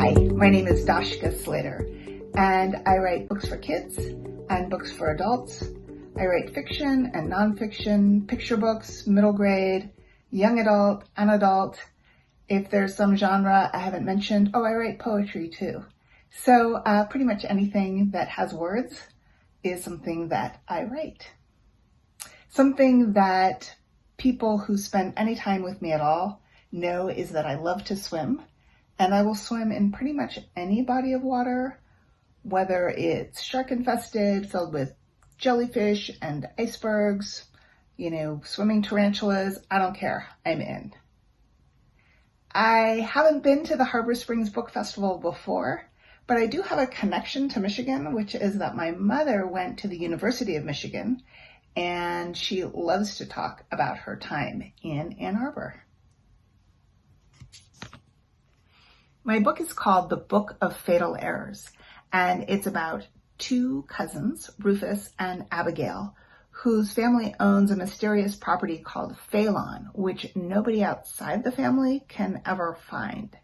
Hi, my name is Dashka Slater, and I write books for kids and books for adults. I write fiction and nonfiction, picture books, middle grade, young adult, and adult. If there's some genre I haven't mentioned, I write poetry too. So pretty much anything that has words is something that I write. Something that people who spend any time with me at all know is that I love to swim, and I will swim in pretty much any body of water, whether it's shark infested, filled with jellyfish and icebergs, swimming tarantulas, I don't care, I'm in. I haven't been to the Harbor Springs Book Festival before, but I do have a connection to Michigan, which is that my mother went to the University of Michigan, and she loves to talk about her time in Ann Arbor. My book is called The Book of Fatal Errors, and it's about two cousins, Rufus and Abigail, whose family owns a mysterious property called Phelan, which nobody outside the family can ever find.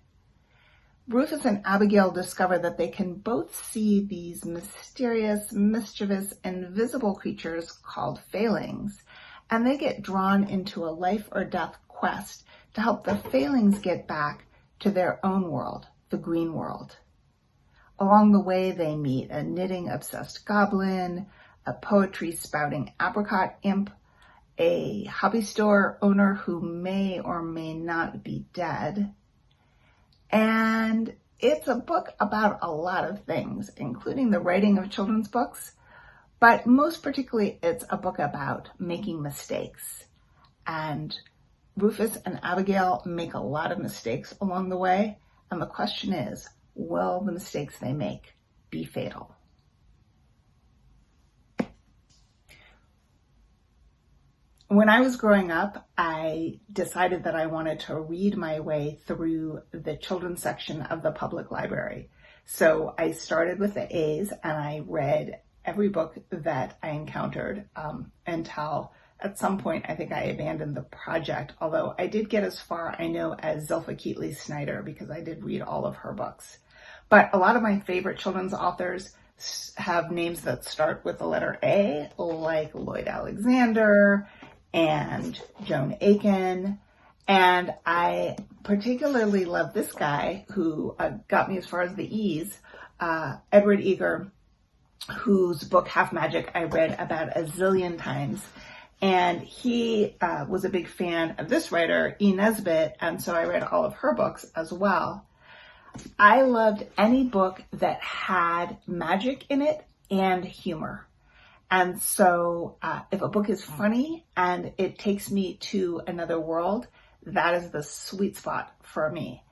Rufus and Abigail discover that they can both see these mysterious, mischievous, invisible creatures called failings, and they get drawn into a life or death quest to help the failings get back to their own world, the green world. Along the way, they meet a knitting-obsessed goblin, a poetry-spouting apricot imp, a hobby store owner who may or may not be dead. And it's a book about a lot of things, including the writing of children's books, but most particularly, it's a book about making mistakes. And Rufus and Abigail make a lot of mistakes along the way, and the question is, will the mistakes they make be fatal? When I was growing up, I decided that I wanted to read my way through the children's section of the public library. So I started with the A's and I read every book that I encountered until at some point I think I abandoned the project, although I did get as far, I know, as Zilpha Keatley Snyder because I did read all of her books. But a lot of my favorite children's authors have names that start with the letter A, like Lloyd Alexander and Joan Aiken. And I particularly love this guy who got me as far as the E's, Edward Eger, whose book Half Magic I read about a zillion times. And he was a big fan of this writer, E. Nesbit, and so I read all of her books as well. I loved any book that had magic in it and humor. And so if a book is funny and it takes me to another world, that is the sweet spot for me.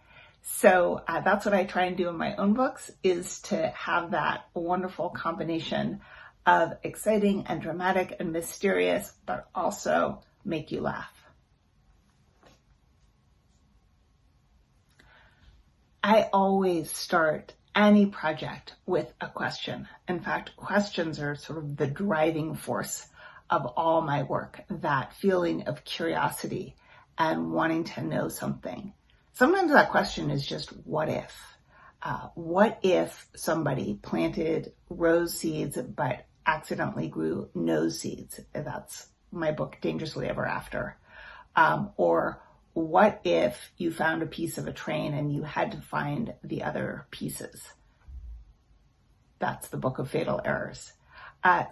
So that's what I try and do in my own books, is to have that wonderful combination of exciting and dramatic and mysterious, but also make you laugh. I always start any project with a question. In fact, questions are sort of the driving force of all my work, that feeling of curiosity and wanting to know something. Sometimes that question is just, what if? What if somebody planted rose seeds but accidentally grew nose seeds? That's my book, Dangerously Ever After. Or what if you found a piece of a train and you had to find the other pieces? That's the Book of Fatal Errors.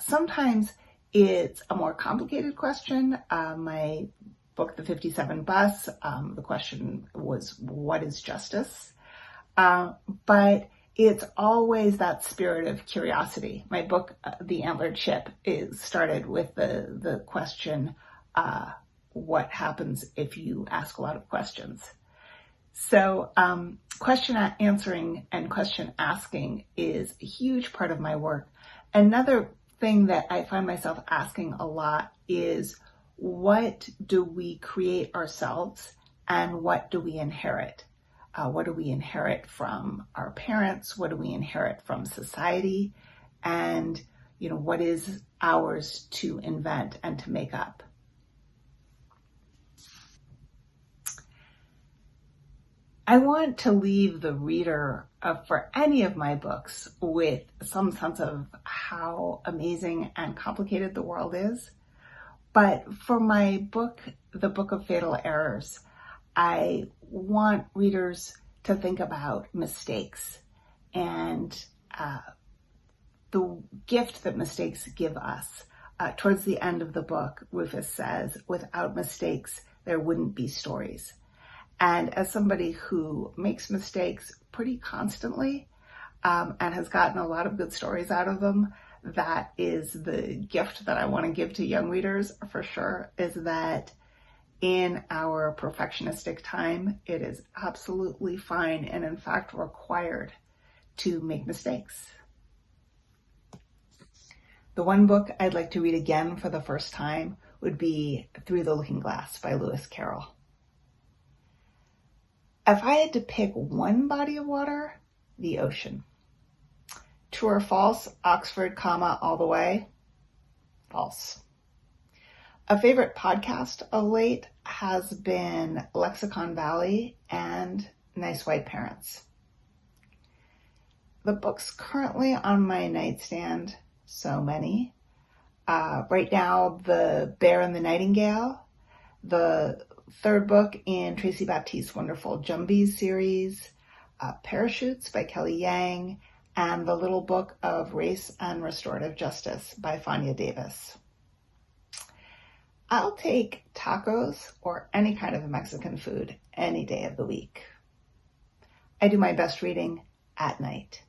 Sometimes it's a more complicated question. My book, The 57 Bus, the question was, what is justice? But it's always that spirit of curiosity. My book, The Antlered Ship, is started with the question, what happens if you ask a lot of questions? So question answering and question asking is a huge part of my work. Another thing that I find myself asking a lot is, what do we create ourselves and what do we inherit? What do we inherit from our parents? What do we inherit from society? And, what is ours to invent and to make up? I want to leave the reader for any of my books with some sense of how amazing and complicated the world is. But for my book, The Book of Fatal Errors, I want readers to think about mistakes and the gift that mistakes give us. Towards the end of the book, Rufus says, without mistakes, there wouldn't be stories. And as somebody who makes mistakes pretty constantly and has gotten a lot of good stories out of them, that is the gift that I want to give to young readers for sure, is that in our perfectionistic time, it is absolutely fine and in fact required to make mistakes. The one book I'd like to read again for the first time would be Through the Looking Glass by Lewis Carroll. If I had to pick one body of water, the ocean. True or false, Oxford, all the way? False. A favorite podcast of late has been Lexicon Valley and Nice White Parents. The books currently on my nightstand, so many. Right now, The Bear and the Nightingale, the third book in Tracy Baptiste's wonderful Jumbies series, Parachutes by Kelly Yang, and The Little Book of Race and Restorative Justice by Fania Davis. I'll take tacos or any kind of Mexican food any day of the week. I do my best reading at night.